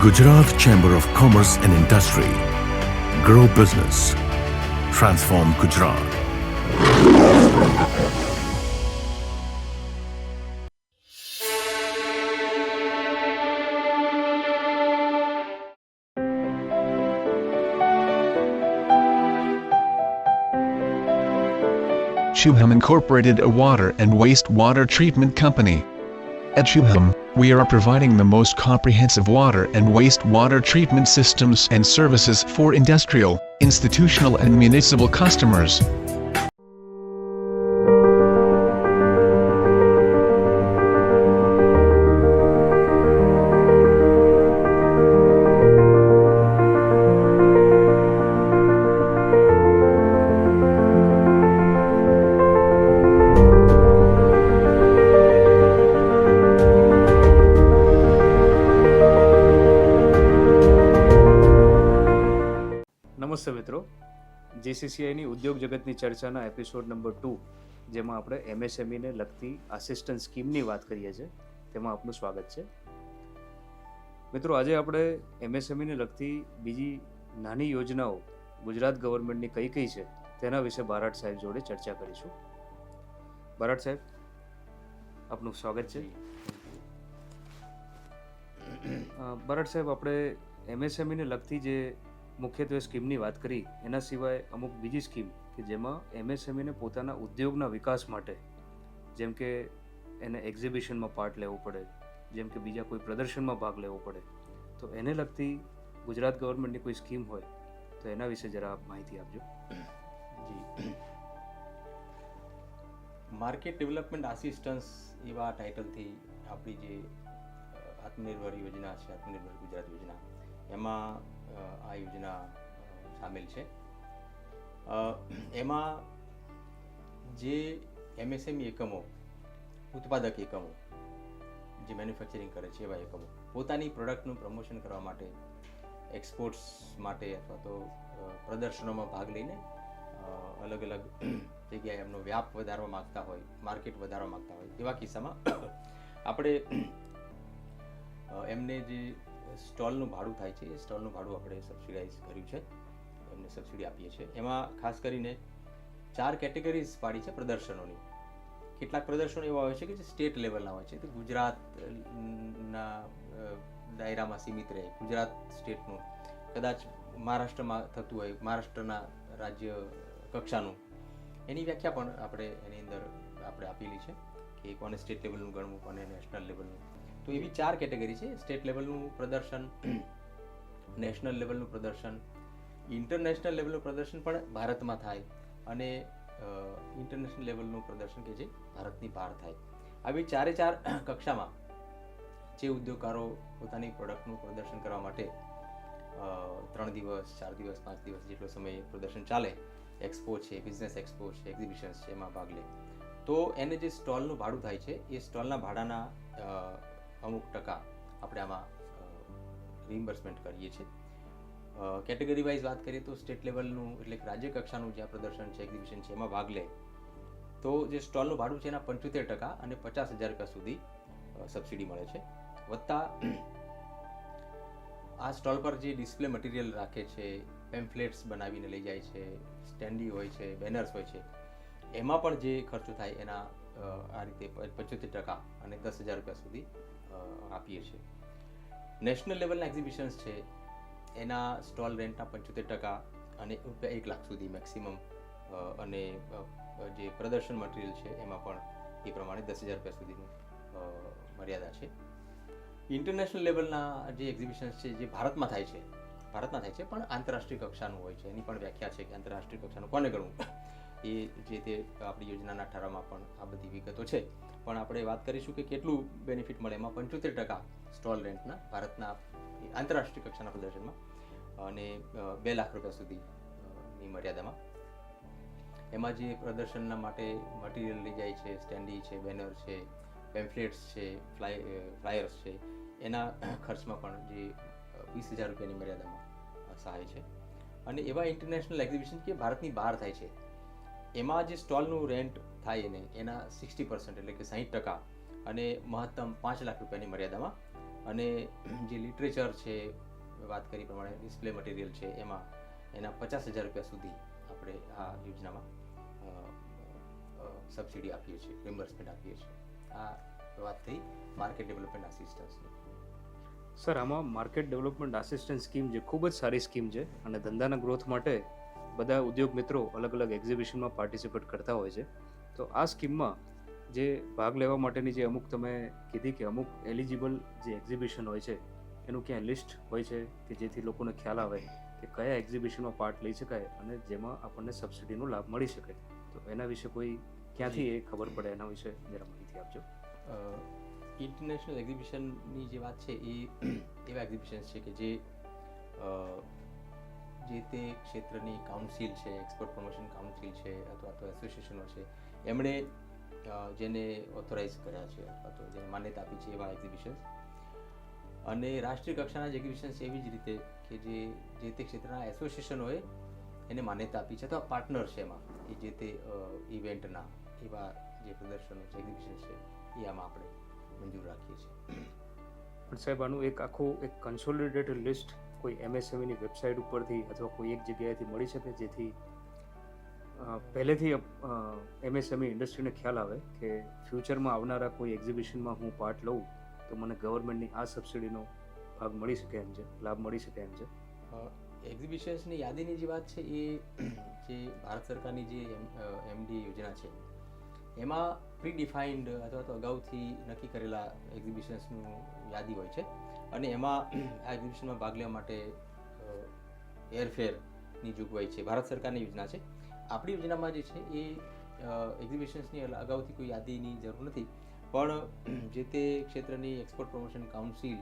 Gujarat Chamber of Commerce and Industry. Grow business. Transform Gujarat. Shubham Incorporated, a water and wastewater treatment company. At Shubham, we are providing the most comprehensive water and wastewater treatment systems and services for industrial, institutional and municipal customers. નમસ્તે મિત્રો, જીસીસીઆઈની ઉદ્યોગ જગતની ચર્ચાના episode number 2 જેમાં આપણે એમએસએમઈને લગતી assistant સ્કીમની વાત કરીએ છીએ તેમાં આપનું સ્વાગત છે. મિત્રો, આજે આપણે એમએસએમઈને લગતી બીજી નાની યોજનાઓ ગુજરાત ગવર્મેન્ટની કઈ કઈ છે તેના વિશે બારાટ સાહેબ જોડે ચર્ચા કરીશું. બારાટ સાહેબ, આપનું સ્વાગત છે. બારાટ સાહેબ, આપણે એમએસએમઈને લગતી જે મુખ્યત્વે સ્કીમની વાત કરી, એના સિવાય અમુક બીજી સ્કીમ કે જેમાં એમએસએમઈને પોતાના ઉદ્યોગના વિકાસ માટે, જેમ કે એને એક્ઝિબિશનમાં પાર્ટ લેવો પડે, જેમ કે બીજા કોઈ પ્રદર્શનમાં ભાગ લેવો પડે, તો એને લગતી ગુજરાત ગવર્મેન્ટની કોઈ સ્કીમ હોય તો એના વિશે જરા આપ માહિતી આપજો. જી, માર્કેટ ડેવલપમેન્ટ આસિસ્ટન્સ એવા ટાઇટલથી આપણી જે આત્મનિર્ભર યોજના છે, આત્મનિર્ભર ગુજરાત યોજના, એમાં આ યોજના સામેલ છે. એમાં જે એમએસએમઈ એકમો, ઉત્પાદક એકમો જે મેન્યુફેક્ચરિંગ કરે છે, એવા એકમો પોતાની પ્રોડક્ટનું પ્રમોશન કરવા માટે, એક્સપોર્ટ્સ માટે અથવા તો પ્રદર્શનોમાં ભાગ લઈને અલગ અલગ જગ્યાએ એમનો વ્યાપ વધારવા માગતા હોય, માર્કેટ વધારવા માગતા હોય, એવા કિસ્સામાં આપણે એમને જે સ્ટોલનું ભાડું થાય છે, એ સ્ટોલનું ભાડું આપણે સબસિડાઇઝ કર્યું છે, એમને સબસિડી આપીએ છીએ. એમાં ખાસ કરીને 4 કેટેગરીઝ પાડી છે પ્રદર્શનોની. કેટલાક પ્રદર્શનો એવા હોય છે કે જે સ્ટેટ લેવલના હોય છે, તો ગુજરાતના દાયરામાં સીમિત રહે. ગુજરાત સ્ટેટનું કદાચ મહારાષ્ટ્રમાં થતું હોય, મહારાષ્ટ્રના રાજ્ય કક્ષાનું, એની વ્યાખ્યા પણ આપણે એની અંદર આપણે આપેલી છે કે કોને સ્ટેટ લેવલનું ગણવું, કોને નેશનલ લેવલનું. તો એવી 4 કેટેગરી છે: સ્ટેટ લેવલનું પ્રદર્શન, નેશનલ લેવલનું પ્રદર્શન, ઇન્ટરનેશનલ લેવલનું પ્રદર્શન પણ ભારતમાં થાય, અને ઇન્ટરનેશનલ લેવલનું પ્રદર્શન કે જે ભારતની બહાર થાય. આવી 4 કક્ષામાં જે ઉદ્યોગકારો પોતાની પ્રોડક્ટનું પ્રદર્શન કરવા માટે 3 દિવસ, 4 દિવસ, 5 દિવસ જેટલો સમય પ્રદર્શન ચાલે, એક્સપો છે, બિઝનેસ એક્સપો છે, એક્ઝિબિશન્સ છે, એમાં ભાગ લે, તો એને જે સ્ટોલનું ભાડું થાય છે, એ સ્ટોલના ભાડાના અમુક ટકા આપણે આમાં રિમ્બર્સમેન્ટ કરીએ છીએ. કેટેગરી વાઇઝ વાત કરીએ તો સ્ટેટ લેવલનું એટલે કે રાજ્ય કક્ષાનું જ્યાં પ્રદર્શન છે, એક્ઝિબિશન છે, એમાં ભાગ લે તો જે સ્ટોલનું ભાડું છે એના 75% અને 50,000 રૂપિયા સુધી સબસિડી મળે છે. વત્તા આ સ્ટોલ પર જે ડિસ્પ્લે મટીરિયલ રાખે છે, પેમ્ફલેટ્સ બનાવીને લઈ જાય છે, સ્ટેન્ડી હોય છે, બેનર્સ હોય છે, એમાં પણ જે ખર્ચો થાય એના આ રીતે 75% અને 10,000 રૂપિયા સુધી આપીએ છીએ. નેશનલ લેવલના એક્ઝિબિશન્સ છે, એના સ્ટોલ રેન્ટના 75% અને રૂપિયા 1 લાખ સુધી મેક્સિમમ, અને જે પ્રદર્શન મટીરિયલ છે એમાં પણ એ પ્રમાણે 10,000 રૂપિયા સુધીનું મર્યાદા છે. ઇન્ટરનેશનલ લેવલના જે એક્ઝિબિશન્સ છે, જે ભારતમાં થાય છે પણ આંતરરાષ્ટ્રીય કક્ષાનું હોય છે, એની પણ વ્યાખ્યા છે કે આંતરરાષ્ટ્રીય કક્ષાનું કોને ગણવું, એ જે તે આપણી યોજનાના ઠરાવમાં પણ આ બધી વિગતો છે. પણ આપણે વાત કરીશું કે કેટલું બેનિફિટ મળે. એમાં 75% સ્ટોલ રેન્ટના ભારતના આંતરરાષ્ટ્રીય કક્ષાના પ્રદર્શનમાં, અને 2 લાખ રૂપિયા સુધીની મર્યાદામાં. એમાં જે પ્રદર્શનના માટે મટીરિયલ લઈ જાય છે, સ્ટેન્ડી છે, બેનર છે, પેમ્ફલેટ્સ છે, ફ્લાયર્સ છે, એના ખર્ચમાં પણ જે 20,000 રૂપિયાની મર્યાદામાં સહાય છે. અને એવા ઇન્ટરનેશનલ એક્ઝિબિશન કે ભારતની બહાર થાય છે, એમાં જે સ્ટોલનું રેન્ટ થાય એને એના 60% એટલે કે 60% અને મહત્તમ 5 લાખ રૂપિયાની મર્યાદામાં અને જે લિટરેચર છે, વાત કરી પ્રમાણે ડિસ્પ્લે મટીરિયલ છે, એમાં એના 50,000 રૂપિયા સુધી આપણે આ યોજનામાં સબસિડી આપીએ છીએ, રિમ્બર્સમેન્ટ આપીએ છીએ. આ વાત થઈ માર્કેટ ડેવલપમેન્ટ આસિસ્ટન્સની. સર, આમાં માર્કેટ ડેવલપમેન્ટ આસિસ્ટન્ટ સ્કીમ જે ખૂબ જ સારી સ્કીમ છે અને ધંધાના ગ્રોથ માટે બધા ઉદ્યોગ મિત્રો અલગ અલગ એક્ઝિબિશનમાં પાર્ટિસિપેટ કરતા હોય છે. તો આ સ્કીમમાં જે ભાગ લેવા માટેની જે અમુક તમે કીધી કે અમુક એલિજિબલ જે એક્ઝિબિશન હોય છે એનું ક્યાંય લિસ્ટ હોય છે કે જેથી લોકોને ખ્યાલ આવે કે કયા એક્ઝિબિશનમાં પાર્ટ લઈ શકાય અને જેમાં આપણને સબસિડીનો લાભ મળી શકે. તો એના વિશે કોઈ ક્યાંથી એ ખબર પડે એના વિશે જરા માહિતી આપજો. ઇન્ટરનેશનલ એક્ઝિબિશનની જે વાત છે એ એવા એક્ઝિબિશન્સ છે કે જે તે ક્ષેત્રની કાઉન્સિલ છે, એક્સપોર્ટ પ્રમોશન કાઉન્સિલ છે અથવા તો એસોસિએશનો છે, એમણે જેને ઓથોરાઇઝ કર્યા છે અથવા તો જેને માન્યતા આપી છે એવા એક્ઝિબિશન્સ. અને રાષ્ટ્રીય કક્ષાના જ એક્ઝિબિશન્સ એવી જ રીતે કે જે તે ક્ષેત્રના એસોસિએશનોએ એને માન્યતા આપી છે અથવા પાર્ટનર છે એમાં એ જે તે ઇવેન્ટના એવા જે પ્રદર્શનો છે, એક્ઝિબિશન છે, એ આમાં આપણે મંજૂર રાખીએ છીએ. પણ સાહેબ, આનું એક આખું એક કન્સોલિડેટેડ લિસ્ટ કોઈ એમએસએમઈની વેબસાઇટ ઉપરથી અથવા કોઈ એક જગ્યાએથી મળી શકે જેથી પહેલેથી એમએસએમઈ ઇન્ડસ્ટ્રીને ખ્યાલ આવે કે ફ્યુચરમાં આવનારા કોઈ એક્ઝિબિશનમાં હું પાર્ટ લઉં તો મને ગવર્મેન્ટની આ સબસિડીનો ભાગ મળી શકે એમ છે, લાભ મળી શકે એમ છે. એક્ઝિબિશન્સની યાદીની જે વાત છે એ જે ભારત સરકારની જે એમડી યોજના છે એમાં પ્રી ડિફાઇન્ડ અથવા તો અગાઉથી નક્કી કરેલા એક્ઝિબિશન્સનું યાદી હોય છે અને એમાં આ એક્ઝિબિશનમાં ભાગ લેવા માટે એરફેરની જોગવાઈ છે. ભારત સરકારની યોજના છે. આપણી યોજનામાં જે છે એ એક્ઝિબિશન્સની અગાઉથી કોઈ યાદીની જરૂર નથી, પણ જે તે ક્ષેત્રની એક્સપોર્ટ પ્રમોશન કાઉન્સિલ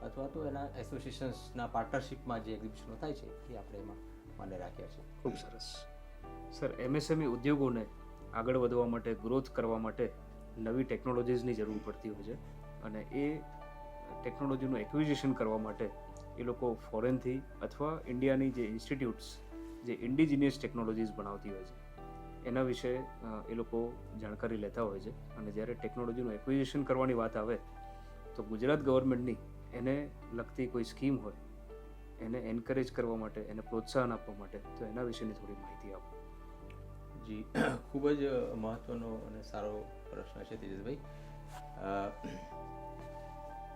અથવા તો એના એસોસિએશન્સના પાર્ટનરશિપમાં જે એક્ઝિબિશનો થાય છે એ આપણે એમાં માન્ય રાખ્યા છે. ખૂબ સરસ. સર, એમએસએમઈ ઉદ્યોગોને આગળ વધવા માટે, ગ્રોથ કરવા માટે નવી ટેકનોલોજીસની જરૂર પડતી હોય છે અને એ ટેકનોલોજીનું એક્વિઝિશન કરવા માટે એ લોકો ફોરેનથી અથવા ઇન્ડિયાની જે ઇન્સ્ટિટ્યૂટ્સ જે ઇન્ડિજિનિયસ ટેકનોલોજીસ બનાવતી હોય છે એના વિશે એ લોકો જાણકારી લેતા હોય છે. અને જ્યારે ટેકનોલોજીનું એક્વિઝિશન કરવાની વાત આવે તો ગુજરાત ગવર્મેન્ટની એને લગતી કોઈ સ્કીમ હોય એને એન્કરેજ કરવા માટે, એને પ્રોત્સાહન આપવા માટે, તો એના વિશેની થોડી માહિતી આપો. જી, ખૂબ જ મહત્વનો અને સારો પ્રશ્ન છે તેજસભાઈ.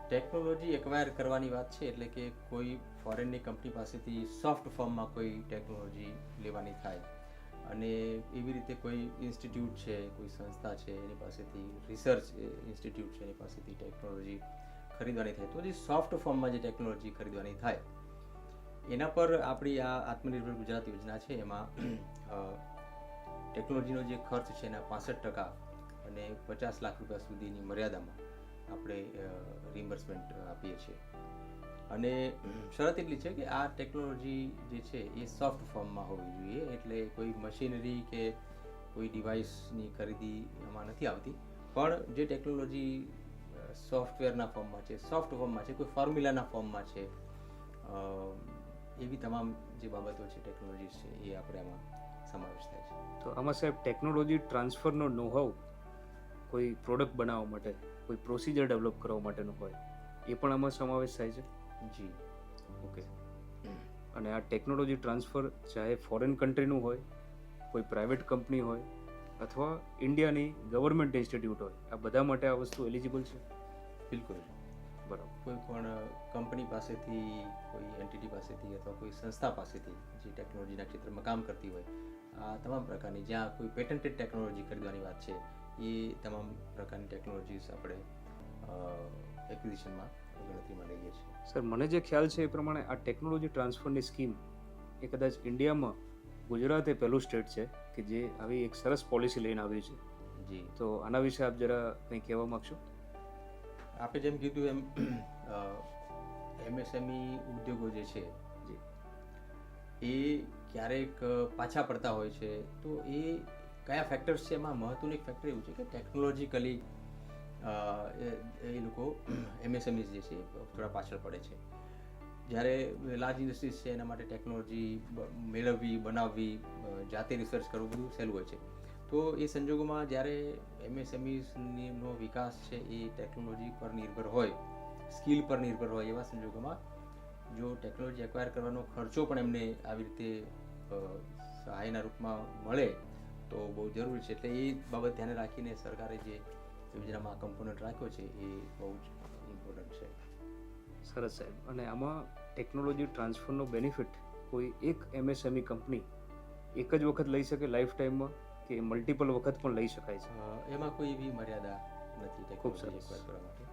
ટેકનોલોજી એક્વાયર કરવાની વાત છે એટલે કે કોઈ ફોરેનની કંપની પાસેથી સોફ્ટ ફોર્મમાં કોઈ ટેકનોલોજી લેવાની થાય અને એવી રીતે કોઈ ઇન્સ્ટિટ્યૂટ છે, કોઈ સંસ્થા છે એની પાસેથી, રિસર્ચ ઇન્સ્ટિટ્યૂટ છે એની પાસેથી ટેકનોલોજી ખરીદવાની થાય તો જે સોફ્ટ ફોર્મમાં જે ટેકનોલોજી ખરીદવાની થાય એના પર આપણી આ આત્મનિર્ભર ગુજરાત યોજના છે એમાં ટેકનોલોજીનો જે ખર્ચ છે એના 65% અને 50 લાખ રૂપિયા સુધીની મર્યાદામાં આપણે રિમ્બર્સમેન્ટ આપીએ છીએ. અને શરત એટલી છે કે આ ટેકનોલોજી જે છે એ સોફ્ટ ફોર્મમાં હોવી જોઈએ, એટલે કોઈ મશીનરી કે કોઈ ડિવાઇસની ખરીદી એમાં નથી આવતી, પણ જે ટેકનોલોજી સોફ્ટવેરના ફોર્મમાં છે, સોફ્ટ ફોર્મમાં છે, કોઈ ફોર્મ્યુલાના ફોર્મમાં છે, એવી તમામ જે બાબતો છે, ટેકનોલોજી છે, એ આપણે આમાં સમાવેશ થાય છે. તો આમાં સાહેબ ટેકનોલોજી ટ્રાન્સફરનો નોહાવ કોઈ પ્રોડક્ટ બનાવવા માટે, કોઈ પ્રોસિજર ડેવલપ કરવા માટેનો હોય એ પણ આમાં સમાવેશ થાય છે? જી, ઓકે. અને આ ટેકનોલોજી ટ્રાન્સફર ચાહે ફોરેન કન્ટ્રીનું હોય, કોઈ પ્રાઇવેટ કંપની હોય અથવા ઇન્ડિયાની ગવર્મેન્ટ ઇન્સ્ટિટ્યૂટ હોય, આ બધા માટે આ વસ્તુ એલિજિબલ છે? બિલકુલ. બરાબર. કોઈ પણ કંપની પાસેથી, કોઈ એન્ટિટી પાસેથી અથવા કોઈ સંસ્થા પાસેથી જે ટેકનોલોજીના ક્ષેત્રમાં કામ કરતી હોય, આ તમામ પ્રકારની જ્યાં કોઈ પેટન્ટેડ ટેકનોલોજી ખરીદવાની વાત છે એ તમામ પ્રકારની ટેકનોલોજીસ આપણે એક્વિઝિશનમાં ગણતરીમાં લઈએ છીએ. સર, મને જે ખ્યાલ છે એ પ્રમાણે આ ટેકનોલોજી ટ્રાન્સફરની સ્કીમ એ કદાચ ઇન્ડિયામાં ગુજરાત એ પહેલું સ્ટેટ છે કે જે આવી એક સરસ પોલિસી લઈને આવ્યું છે. જી, તો આના વિશે આપ જરા કંઈ કહેવા માગશો? આપણે જેમ કીધું એમ એમએસએમઈ ઉદ્યોગો જે છે એ ક્યારેક પાછા પડતા હોય છે, તો એ કયા ફેક્ટર્સ છે એમાં મહત્વનું એક ફેક્ટર એવું છે કે ટેકનોલોજીકલી એ લોકો એમએસએમઈઝ જે છે થોડા પાછળ પડે છે. જ્યારે લાર્જ ઇન્ડસ્ટ્રીઝ છે એના માટે ટેકનોલોજી મેળવવી, બનાવવી, જાતે રિસર્ચ કરવું બધું સહેલું હોય છે. તો એ સંજોગોમાં જ્યારે એમએસએમઈનો વિકાસ છે એ ટેકનોલોજી પર નિર્ભર હોય સ્કિલ પર નિર્ભર હોય એવા સંજોગોમાં જો ટેકનોલોજી એક્વાયર કરવાનો ખર્ચો પણ એમને આવી રીતે સહાયના રૂપમાં મળે તો બહુ જરૂરી છે. એટલે એ બાબત ધ્યાને રાખીને સરકારે જે યોજનામાં કમ્પોનન્ટ રાખ્યો છે એ બહુ જ ઇમ્પોર્ટન્ટ છે. સરસ સાહેબ. અને આમાં ટેકનોલોજી ટ્રાન્સફરનો બેનિફિટ કોઈ એક MSME કંપની એક જ વખત લઈ શકે લાઈફ ટાઈમમાં, કે મલ્ટિપલ વખત પણ લઈ શકાય છે? એમાં કોઈ એવી મર્યાદા નથી ખૂબ ટેકનોલોજી સરસ. એક્વાયર કરવા માટે.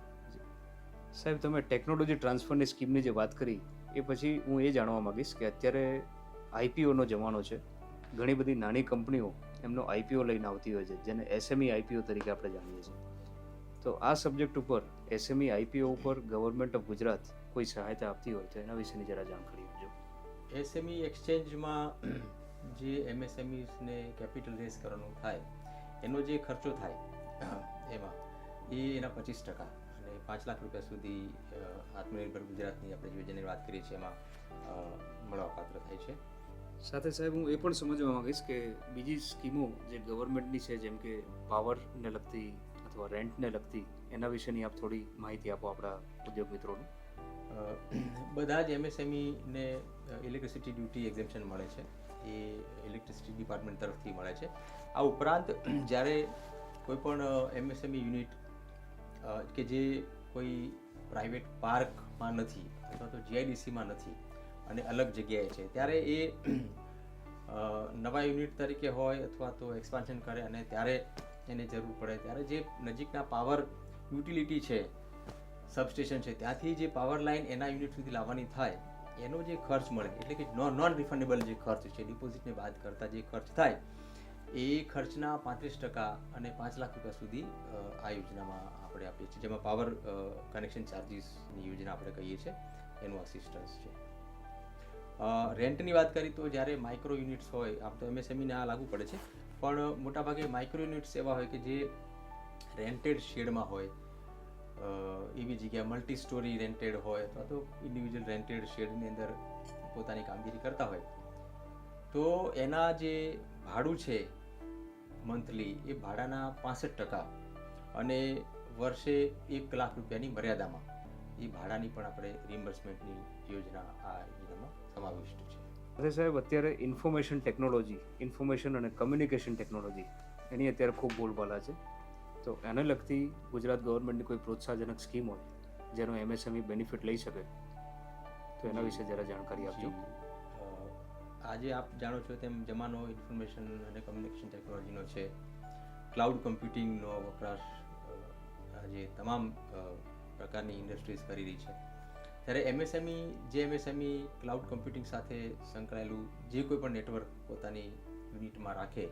સાહેબ, તમે ટેકનોલોજી ટ્રાન્સફરની સ્કીમની જે વાત કરી એ પછી હું એ જાણવા માંગીશ કે અત્યારે IPOનો જમાનો છે. ઘણી બધી નાની કંપનીઓ એમનો IPO લઈને આવતી હોય છે, જેને SME IPO તરીકે આપણે જાણીએ છીએ. તો આ સબ્જેક્ટ ઉપર SME IPO ઉપર ગવર્મેન્ટ ઓફ ગુજરાત કોઈ સહાયતા આપતી હોય તો એના વિશેની જરા જાણકારી આપજો. SME એક્સચેન્જમાં જે MSMEsને કેપિટલ રેઝ કરવાનું થાય એનો જે ખર્ચો થાય એમાં એના 25% અને 5 લાખ રૂપિયા સુધી આત્મનિર્ભર ગુજરાતની આપણે જે યોજનાની વાત કરીએ છીએ એમાં મળવાપાત્ર થાય છે. સાથે સાહેબ હું એ પણ સમજવા માંગીશ કે બીજી સ્કીમો જે ગવર્મેન્ટની છે, જેમ કે પાવરને લગતી અથવા રેન્ટને લગતી, એના વિશેની આપ થોડી માહિતી આપો આપણા ઉદ્યોગ મિત્રોને. બધા જ MSMEને ઇલેક્ટ્રિસિટી ડ્યુટી એક્ઝેમ્પશન મળે છે, એ ઇલેક્ટ્રિસિટી ડિપાર્ટમેન્ટ તરફથી મળે છે. આ ઉપરાંત જ્યારે કોઈ પણ MSME યુનિટ કે જે કોઈ પ્રાઇવેટ પાર્કમાં નથી અથવા તો GIDCમાં નથી અને અલગ જગ્યાએ છે, ત્યારે એ નવા યુનિટ તરીકે હોય અથવા તો એક્સપાન્શન કરે અને ત્યારે એને જરૂર પડે ત્યારે જે નજીકના પાવર યુટિલિટી છે, સબસ્ટેશન છે, ત્યાંથી જે પાવર લાઇન એના યુનિટ સુધી લાવવાની થાય એનો જે ખર્ચ મળે, એટલે કે નોન રિફંડેબલ જે ખર્ચ છે, ડિપોઝિટને બાદ કરતા જે ખર્ચ થાય એ ખર્ચના 35% અને 5 લાખ રૂપિયા સુધી આ યોજનામાં આપણે આપીએ છીએ, જેમાં પાવર કનેક્શન ચાર્જીસની યોજના આપણે કહીએ છીએ, એનું અસિસ્ટન્સ છે. રેન્ટની વાત કરી તો જ્યારે માઇક્રો યુનિટ્સ હોય, આમ તો MSMEને આ લાગુ પડે છે, પણ મોટાભાગે માઇક્રો યુનિટ્સ એવા હોય કે જે રેન્ટેડ શેડમાં હોય, એવી જગ્યા મલ્ટી સ્ટોરી રેન્ટેડ હોય અથવા તો ઇન્ડિવિજ્યુઅલ રેન્ટેડ શેડની અંદર પોતાની કામગીરી કરતા હોય, તો એના જે ભાડું છે મંથલી એ ભાડાના 65% અને વર્ષે 1 લાખ રૂપિયાની મર્યાદામાં એ ભાડાની પણ આપણે રિમ્બર્સમેન્ટની યોજના આ યોજનામાં સમાવિષ્ટ છે. અરે સાહેબ, અત્યારે ઇન્ફોર્મેશન અને કમ્યુનિકેશન ટેકનોલોજી એની અત્યારે ખૂબ બોલબાલા છે. તો એને લગતી ગુજરાત ગવર્મેન્ટની કોઈ પ્રોત્સાહજનક સ્કીમ હોય જેનો MSME બેનિફિટ લઈ શકે તો એના વિશે જરા જાણકારી આપજો. આજે આપ જાણો છો તેમ જમાનો ઇન્ફોર્મેશન અને કમ્યુનિકેશન ટેકનોલોજીનો છે. ક્લાઉડ કમ્પ્યુટિંગનો વપરાશ આજે તમામ પ્રકારની ઇન્ડસ્ટ્રીઝ કરી રહી છે. ત્યારે MSME ક્લાઉડ કમ્પ્યુટિંગ સાથે સંકળાયેલું જે કોઈ પણ નેટવર્ક પોતાની યુનિટમાં રાખે,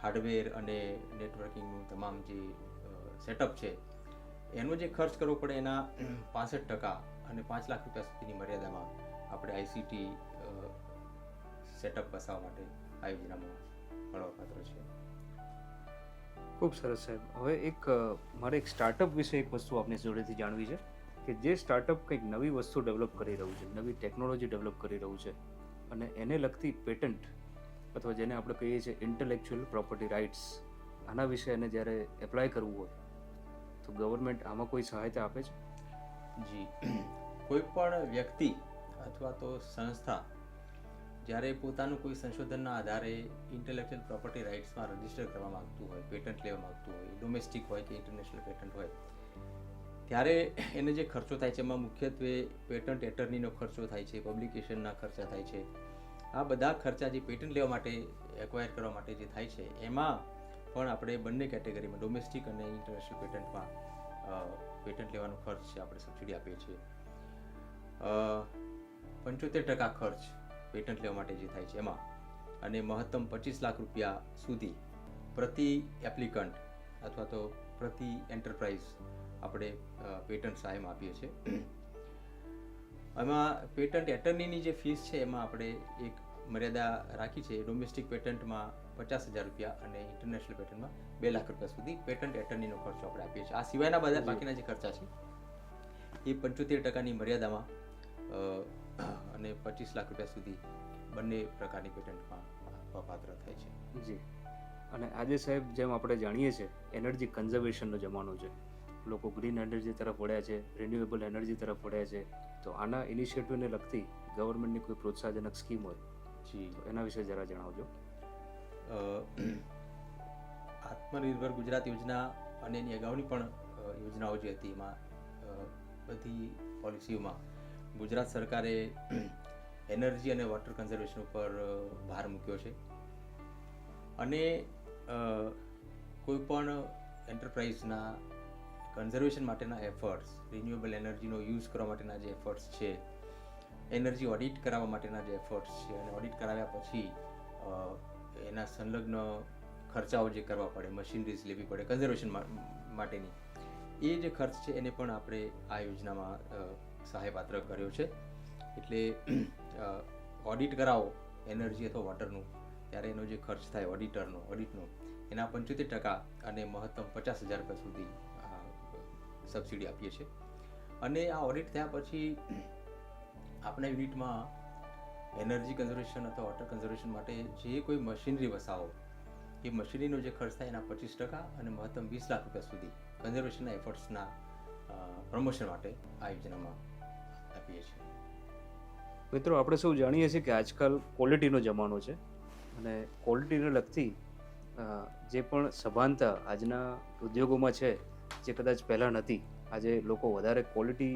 હાર્ડવેર અને નેટવર્કિંગનું તમામ જે સેટઅપ છે એનો જે ખર્ચ કરવો પડે એના 65% અને 5 લાખ રૂપિયા સુધીની મર્યાદામાં આપણે ICT સેટઅપ બસાવવા માટે આ યોજનામાં મળવાપાત્ર છે. ખૂબ સરસ સાહેબ. હવે મારે એક સ્ટાર્ટઅપ વિશે એક વસ્તુ આપની જોડેથી જાણવી છે કે જે સ્ટાર્ટઅપ કંઈક નવી વસ્તુ ડેવલપ કરી રહ્યું છે, નવી ટેકનોલોજી ડેવલપ કરી રહ્યું છે અને એને લગતી પેટન્ટ અથવા જેને આપણે કહીએ છીએ ઇન્ટેલેક્ચ્યુઅલ પ્રોપર્ટી રાઇટ્સ, આના વિશે એને જ્યારે એપ્લાય કરવું હોય તો ગવર્મેન્ટ આમાં કોઈ સહાયતા આપે છે? જી, કોઈ પણ વ્યક્તિ અથવા તો સંસ્થા જ્યારે પોતાનું કોઈ સંશોધનના આધારે ઇન્ટેલેક્ચ્યુઅલ પ્રોપર્ટી રાઇટ્સમાં રજીસ્ટર કરવા માંગતું હોય, પેટન્ટ લેવા માંગતું હોય, ડોમેસ્ટિક હોય કે ઇન્ટરનેશનલ પેટન્ટ હોય, ત્યારે એને જે ખર્ચો થાય છે એમાં મુખ્યત્વે પેટન્ટ એટર્નીનો ખર્ચો થાય છે, પબ્લિકેશનના ખર્ચા થાય છે. આ બધા ખર્ચા જે પેટન્ટ લેવા માટે, એક્વાયર કરવા માટે જે થાય છે એમાં પણ આપણે બંને કેટેગરીમાં ડોમેસ્ટિક અને ઇન્ટરનેશનલ પેટન્ટમાં પેટન્ટ લેવાનો ખર્ચ છે આપણે સબસિડી આપીએ છીએ. 75% ખર્ચ પેટન્ટ લેવા માટે જે થાય છે એમાં, અને મહત્તમ 25 લાખ રૂપિયા સુધી પ્રતિ એપ્લિકન્ટ અથવા તો પ્રતિ એન્ટરપ્રાઇઝ આપણે પેટન્ટ સહાયમાં આપીએ છીએ. એમાં પેટન્ટ એટર્નીની જે ફીસ છે એમાં આપણે એક મર્યાદા રાખી છે. ડોમેસ્ટિક પેટન્ટમાં 50,000 રૂપિયા અને ઇન્ટરનેશનલ પેટન્ટમાં 2 લાખ રૂપિયા સુધી પેટન્ટ એટર્નીનો ખર્ચો આપણે આપીએ છીએ. આ સિવાયના બધા બાકીના જે ખર્ચા છે એ 75%ની મર્યાદામાં અને 25 લાખ રૂપિયા સુધી બંને પ્રકારની પેટન્ટમાં આપવાપાત્ર થાય છે. જી. અને આજે સાહેબ જેમ આપણે જાણીએ છીએ એનર્જી કન્ઝર્વેશનનો જમાનો છે, લોકો ગ્રીન એનર્જી તરફ વળ્યા છે, રિન્યુએબલ એનર્જી તરફ વળ્યા છે, તો આના ઇનિશિયેટિવને લગતી ગવર્મેન્ટની કોઈ પ્રોત્સાહજનક સ્કીમ હોય જી તો એના વિશે જરા જણાવજો. આત્મનિર્ભર ગુજરાત યોજના અને એની અગાઉની પણ યોજનાઓ જે હતી એમાં બધી પોલિસીઓમાં ગુજરાત સરકારે એનર્જી અને વોટર કન્ઝર્વેશન ઉપર ભાર મૂક્યો છે. અને કોઈ પણ એન્ટરપ્રાઇઝના કન્ઝર્વેશન માટેના એફર્ટ્સ, રિન્યુએબલ એનર્જીનો યુઝ કરવા માટેના જે એફર્ટ્સ છે, એનર્જી ઓડિટ કરાવવા માટેના જે એફર્ટ્સ છે, અને ઓડિટ કરાવ્યા પછી એના સંલગ્ન ખર્ચાઓ જે કરવા પડે, મશીનરીઝ લેવી પડે કન્ઝર્વેશન માટેની, એ જે ખર્ચ છે એને પણ આપણે આ યોજનામાં સહાયપાત્ર કર્યો છે. એટલે ઓડિટ કરાવો એનર્જી અથવા વોટરનું, ત્યારે એનો જે ખર્ચ થાય ઓડિટનો એના 75% અને મહત્તમ 50,000 રૂપિયા સુધી સબસિડી આપીએ છીએ. અને આ ઓડિટ થયા પછી આપણા યુનિટમાં એનર્જી કન્ઝર્વેશન અથવા વોટર કન્ઝર્વેશન માટે જે કોઈ મશીનરી વસાવો, એ મશીનરીનો જે ખર્ચ થાય એના 25% અને મહત્તમ 20 લાખ રૂપિયા સુધી કન્ઝર્વેશનના એફર્ટ્સના પ્રમોશન માટે આ યોજનામાં આપીએ છીએ. મિત્રો, આપણે સૌ જાણીએ છીએ કે આજકાલ ક્વોલિટીનો જમાનો છે અને ક્વોલિટીને લગતી જે પણ સભાનતા આજના ઉદ્યોગોમાં છે, જે કદાચ પહેલાં નથી, આજે લોકો વધારે ક્વોલિટી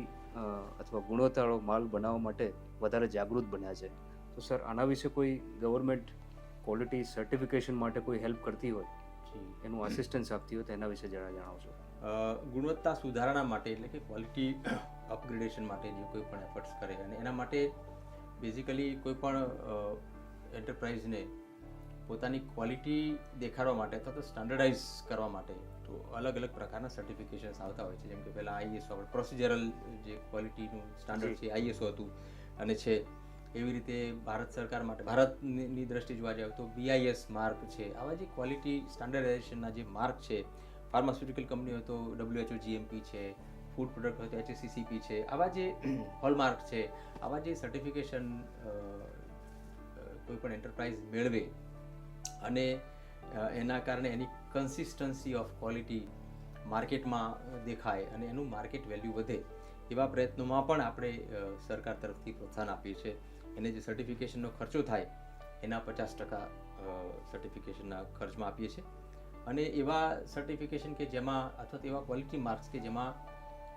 અથવા ગુણવત્તાવાળો માલ બનાવવા માટે વધારે જાગૃત બન્યા છે. તો સર, આના વિશે કોઈ ગવર્મેન્ટ ક્વોલિટી સર્ટિફિકેશન માટે કોઈ હેલ્પ કરતી હોય, એનું આસિસ્ટન્સ આપતી હોય તો એના વિશે જરા જણાવશો. ગુણવત્તા સુધારણા માટે એટલે કે ક્વોલિટી અપગ્રેડેશન માટે જે કોઈ પણ એફર્ટ્સ કરે, અને એના માટે બેઝિકલી કોઈ પણ એન્ટરપ્રાઇઝને પોતાની ક્વોલિટી દેખાડવા માટે અથવા તો સ્ટાન્ડર્ડાઇઝ કરવા માટે તો અલગ અલગ પ્રકારના સર્ટિફિકેશન્સ આવતા હોય છે. જેમ કે પહેલાં આઈએસઓ, આપણે પ્રોસિજરલ જે ક્વોલિટીનું સ્ટાન્ડર્ડ છે આઈએસઓ હતું અને છે. એવી રીતે ભારત સરકાર માટે, ભારતની દ્રષ્ટિએ જોવા જાય તો BIS માર્ક છે. આવા જે ક્વોલિટી સ્ટાન્ડર્ડાઇઝેશનના જે માર્ક છે, ફાર્માસ્યુટિકલ કંપની હોય તો WHO GMP છે, ફૂડ પ્રોડક્ટ હોય તો HACCP છે. આવા જે હોલમાર્ક છે, આવા જે સર્ટિફિકેશન કોઈ પણ એન્ટરપ્રાઇઝ મેળવે અને એના કારણે એની કન્સિસ્ટન્સી ઓફ ક્વોલિટી માર્કેટમાં દેખાય અને એનું માર્કેટ વેલ્યુ વધે, એવા પ્રયત્નોમાં પણ આપણે સરકાર તરફથી પ્રોત્સાહન આપીએ છીએ. એને જે સર્ટિફિકેશનનો ખર્ચો થાય એના 50% સર્ટિફિકેશનના ખર્ચમાં આપીએ છીએ. અને એવા સર્ટિફિકેશન કે જેમાં અથવા તો એવા ક્વોલિટી માર્ક્સ કે જેમાં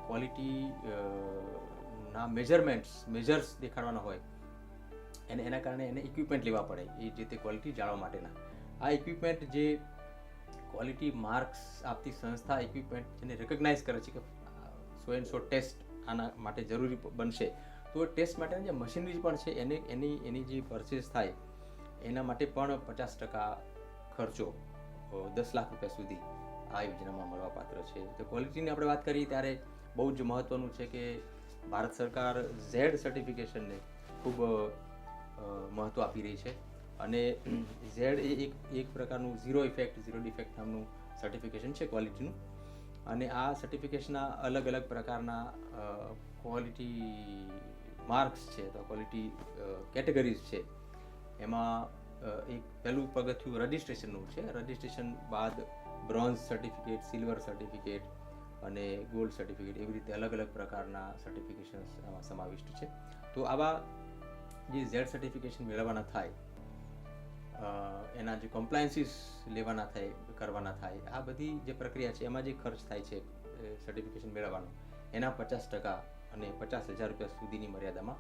ક્વોલિટી ના મેજર્સ દેખાડવાના હોય, અને એના કારણે એને ઇક્વિપમેન્ટ લેવા પડે એ જે તે ક્વોલિટી જાળવવા માટેના. આ ઇક્વિપમેન્ટ જે ક્વોલિટી માર્ક્સ આપતી સંસ્થા ઇક્વિપમેન્ટ જેને રેકગ્નાઇઝ કરે છે કે 100% ટેસ્ટ આના માટે જરૂરી બનશે, તો ટેસ્ટ માટેની જે મશીનરી પણ છે એની જે પરચેસ થાય એના માટે પણ 50% ખર્ચો 10 લાખ રૂપિયા સુધી આ યોજનામાં મળવાપાત્ર છે. તો ક્વોલિટીની આપણે વાત કરીએ ત્યારે બહુ જ મહત્ત્વનું છે કે ભારત સરકાર ઝેડ સર્ટિફિકેશનને ખૂબ મહત્ત્વ આપી રહી છે. અને ઝેડ એ એક પ્રકારનું ઝીરો ઇફેક્ટ, ઝીરો ડિફેક્ટ નામનું સર્ટિફિકેશન છે ક્વોલિટીનું. અને આ સર્ટિફિકેશનના અલગ અલગ પ્રકારના ક્વોલિટી માર્ક્સ છે અથવા ક્વોલિટી કેટેગરીઝ છે. એમાં એક પહેલું પગથિયું રજિસ્ટ્રેશનનું છે. રજિસ્ટ્રેશન બાદ બ્રોન્ઝ સર્ટિફિકેટ, સિલ્વર સર્ટિફિકેટ અને ગોલ્ડ સર્ટિફિકેટ, એવી રીતે અલગ અલગ પ્રકારના સર્ટિફિકેશન્સ આમાં સમાવિષ્ટ છે. તો આવા જે ઝેડ સર્ટિફિકેશન મેળવવાના થાય, એના જે કમ્પ્લાયન્સીસ કરવાના થાય, આ બધી જે પ્રક્રિયા છે એમાં જે ખર્ચ થાય છે સર્ટિફિકેશન મેળવવાનો, એના 50% અને 50,000 રૂપિયા સુધીની મર્યાદામાં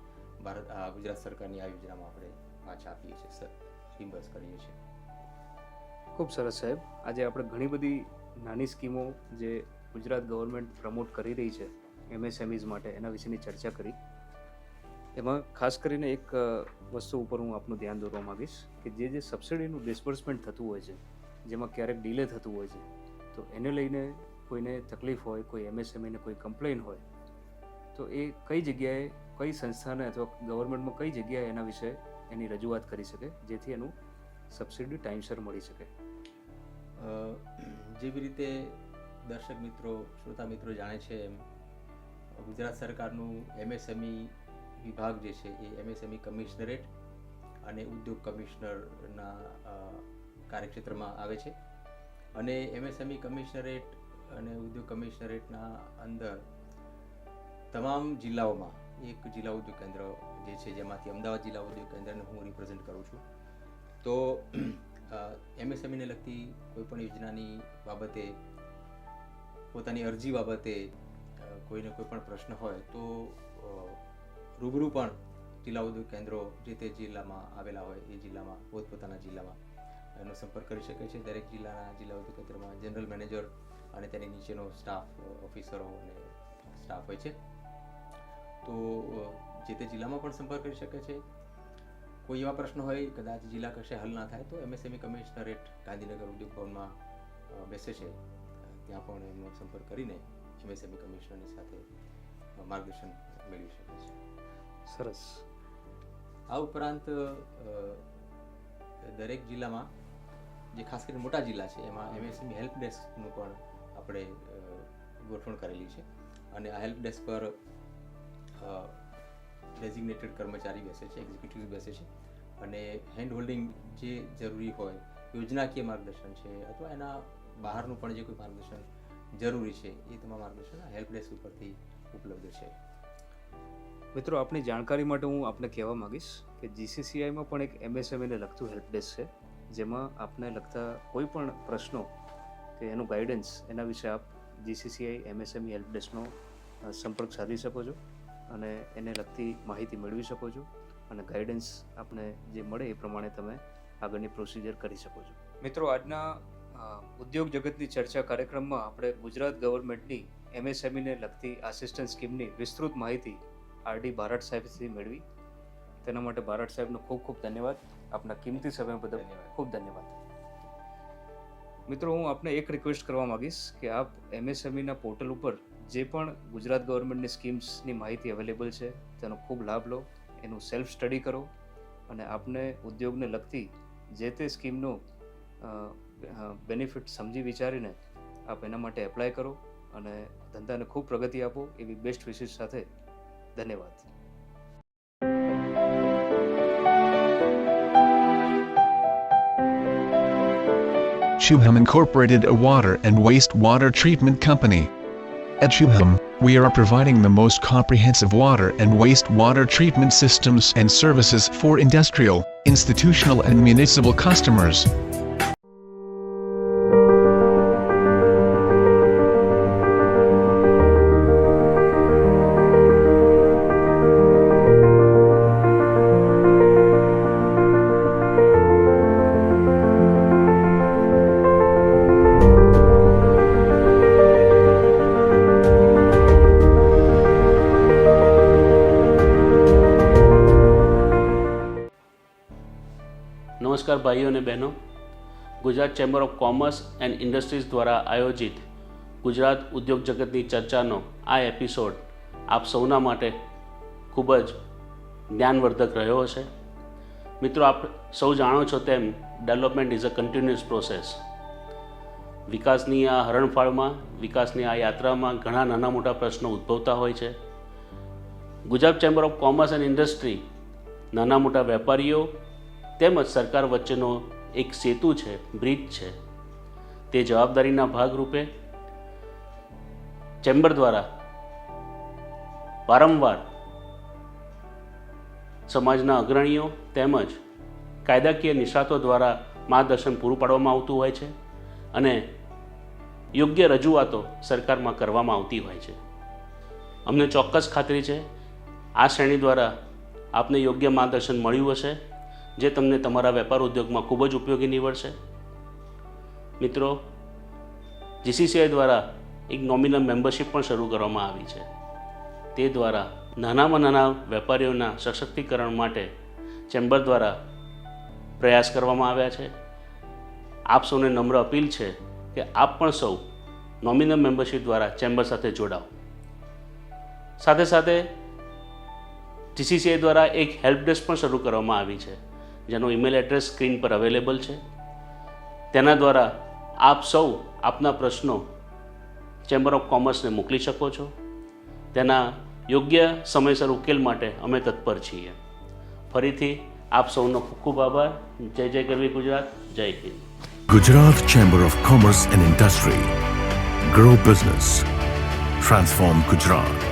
ગુજરાત સરકારની આ યોજનામાં આપણે પાછા આપીએ છીએ સર, રિમ્બર્સ કરીએ છીએ. ખૂબ સરસ સાહેબ. આજે આપણે ઘણી બધી નાની સ્કીમો જે ગુજરાત ગવર્મેન્ટ પ્રમોટ કરી રહી છે MSMEs માટે, એના વિશેની ચર્ચા કરી. એમાં ખાસ કરીને એક વસ્તુ ઉપર હું આપનું ધ્યાન દોરવા માગીશ કે જે સબસિડીનું ડિસ્બર્સમેન્ટ થતું હોય છે, જેમાં ક્યારેક ડિલે થતું હોય છે, તો એને લઈને કોઈને તકલીફ હોય, કોઈ MSMEને કોઈ કમ્પ્લેન હોય, તો એ કઈ જગ્યાએ, કઈ સંસ્થાને અથવા ગવર્મેન્ટમાં કઈ જગ્યાએ એના વિશે એની રજૂઆત કરી શકે, જેથી એનું સબસિડી ટાઈમસર મળી શકે. જેવી રીતે દર્શક મિત્રો, શ્રોતા મિત્રો જાણે છે એમ ગુજરાત સરકારનું MSME વિભાગ જે છે એ MSME કમિશનરેટ અને ઉદ્યોગ કમિશનરના કાર્યક્ષેત્રમાં આવે છે. અને MSME કમિશનરેટ અને ઉદ્યોગ કમિશનરેટના અંદર તમામ જિલ્લાઓમાં એક જિલ્લા ઉદ્યોગ કેન્દ્ર જે છે, જેમાંથી અમદાવાદ જિલ્લા ઉદ્યોગ કેન્દ્રને હું રિપ્રેઝેન્ટ કરું છું. તો MSMEને લગતી કોઈપણ યોજનાની બાબતે, પોતાની અરજી બાબતે કોઈને કોઈ પણ પ્રશ્ન હોય તો રૂબરૂ પણ જિલ્લા ઉદ્યોગ કેન્દ્રો જે તે જિલ્લામાં આવેલા હોય એ જિલ્લામાં પોતપોતાના જિલ્લામાં એનો સંપર્ક કરી શકે છે. દરેક જિલ્લાના જિલ્લા ઉદ્યોગ કેન્દ્રમાં જનરલ મેનેજર અને તેની નીચેનો સ્ટાફ, ઓફિસરો અને સ્ટાફ હોય છે. તો જે તે જિલ્લામાં પણ સંપર્ક કરી શકે છે. કોઈ એવા પ્રશ્ન હોય કદાચ જિલ્લા કક્ષાએ હલ ના થાય તો MSME કમિશનરેટ ગાંધીનગર ઉદ્યોગ ભવનમાં બેસે છે, ત્યાં પણ એમનો સંપર્ક કરીને MSME કમિશનરની સાથે માર્ગદર્શન મેળવી શકે છે. સરસ. આ ઉપરાંત દરેક જિલ્લામાં, જે ખાસ કરીને મોટા જિલ્લા છે, એમાં MSME હેલ્પ ડેસ્કનું પણ આપણે ગોઠવણ કરેલી છે. અને આ હેલ્પ ડેસ્ક પર ડેઝિગ્નેટેડ કર્મચારી બેસે છે, એક્ઝિક્યુટિવ બેસે છે, અને હેન્ડ હોલ્ડિંગ જે જરૂરી હોય, યોજનાકીય માર્ગદર્શન છે અથવા એના બહારનું પણ જે કોઈ માર્ગદર્શન જરૂરી છે એ તમામ માર્ગદર્શન આ હેલ્પ ડેસ્ક ઉપરથી ઉપલબ્ધ છે. મિત્રો, આપની જાણકારી માટે હું આપને કહેવા માંગીશ કે GCCIમાં પણ એક MSMEને લગતું હેલ્પ ડેસ્ક છે, જેમાં આપને લગતા કોઈ પણ પ્રશ્નો કે એનું ગાઈડન્સ, એના વિશે આપ GCCI MSME હેલ્પ ડેસ્કનો સંપર્ક સાધી શકો છો અને એને લગતી માહિતી મેળવી શકો છો અને ગાઈડન્સ આપને જે મળે એ પ્રમાણે તમે આગળની પ્રોસિજર કરી શકો છો. મિત્રો, આજના ઉદ્યોગ જગતની ચર્ચા કાર્યક્રમમાં આપણે ગુજરાત ગવર્મેન્ટની MSMEને લગતી આસિસ્ટન્ટ સ્કીમની વિસ્તૃત માહિતી RD બારડ સાહેબથી મેળવી. તેના માટે બારડ સાહેબનો ખૂબ ખૂબ ધન્યવાદ. આપના કિંમતી સમય બદલ ખૂબ ધન્યવાદ. મિત્રો, હું આપને એક રિક્વેસ્ટ કરવા માંગીશ કે આપ MSMEના પોર્ટલ ઉપર જે પણ ગુજરાત ગવર્મેન્ટની સ્કીમ્સની માહિતી અવેલેબલ છે તેનો ખૂબ લાભ લો, એનું સેલ્ફ સ્ટડી કરો અને આપને ઉદ્યોગને લગતી જે તે સ્કીમનો બેનિફિટ સમજી વિચારીને આપ એના માટે એપ્લાય કરો અને ધંધાને ખૂબ પ્રગતિ આપો એવી બેસ્ટ વિશેષ સાથે ધન્યવાદ. Shubham Incorporated, a water and wastewater treatment company. At Shubham, we are providing the most comprehensive water and wastewater treatment systems and services for industrial, institutional and municipal customers. નમસ્કાર ભાઈઓ અને બહેનો, Gujarat chamber of commerce and industries દ્વારા આયોજિત ગુજરાત ઉદ્યોગ જગતની ચર્ચાનો આ એપિસોડ આપ સૌના માટે ખૂબ જ જ્ઞાનવર્ધક રહ્યો હશે. મિત્રો, આપ સૌ જાણો છો તેમ development is a continuous process. વિકાસની આ હરણફાળમાં, વિકાસની આ યાત્રામાં ઘણા નાના મોટા પ્રશ્નો ઉદ્ભવતા હોય છે. Gujarat chamber of commerce and industry નાના મોટા વેપારીઓ તેમજ સરકાર વચ્ચેનો એક સેતુ છે, બ્રિજ છે. તે જવાબદારીના ભાગરૂપે ચેમ્બર દ્વારા વારંવાર સમાજના અગ્રણીઓ તેમજ કાયદાકીય નિષ્ણાતો દ્વારા માર્ગદર્શન પૂરું પાડવામાં આવતું હોય છે અને યોગ્ય રજૂઆતો સરકારમાં કરવામાં આવતી હોય છે. અમને ચોક્કસ ખાતરી છે આ શ્રેણી દ્વારા આપને યોગ્ય માર્ગદર્શન મળ્યું હશે, જે તમને તમારા વેપાર ઉદ્યોગમાં ખૂબ જ ઉપયોગી નીવડશે. મિત્રો, GCCI દ્વારા એક નોમિનલ મેમ્બરશિપ પણ શરૂ કરવામાં આવી છે. તે દ્વારા નાનામાં નાના વેપારીઓના સશક્તિકરણ માટે ચેમ્બર દ્વારા પ્રયાસ કરવામાં આવ્યા છે. આપ સૌને નમ્ર અપીલ છે કે આપ પણ સૌ નોમિનલ મેમ્બરશિપ દ્વારા ચેમ્બર સાથે જોડાઓ. સાથે સાથે GCCI દ્વારા એક હેલ્પ ડેસ્ક પણ શરૂ કરવામાં આવી છે, જેનો ઈમેલ એડ્રેસ સ્ક્રીન પર અવેલેબલ છે. તેના દ્વારા આપ સૌ આપના પ્રશ્નો ચેમ્બર ઓફ કોમર્સને મોકલી શકો છો. તેના યોગ્ય સમયસર ઉકેલ માટે અમે તત્પર છીએ. ફરીથી આપ સૌનો ખૂબ ખૂબ આભાર. જય જય ગરવી ગુજરાત. જય Hind. Gujarat Chamber of Commerce and Industry. Grow business. Transform Gujarat.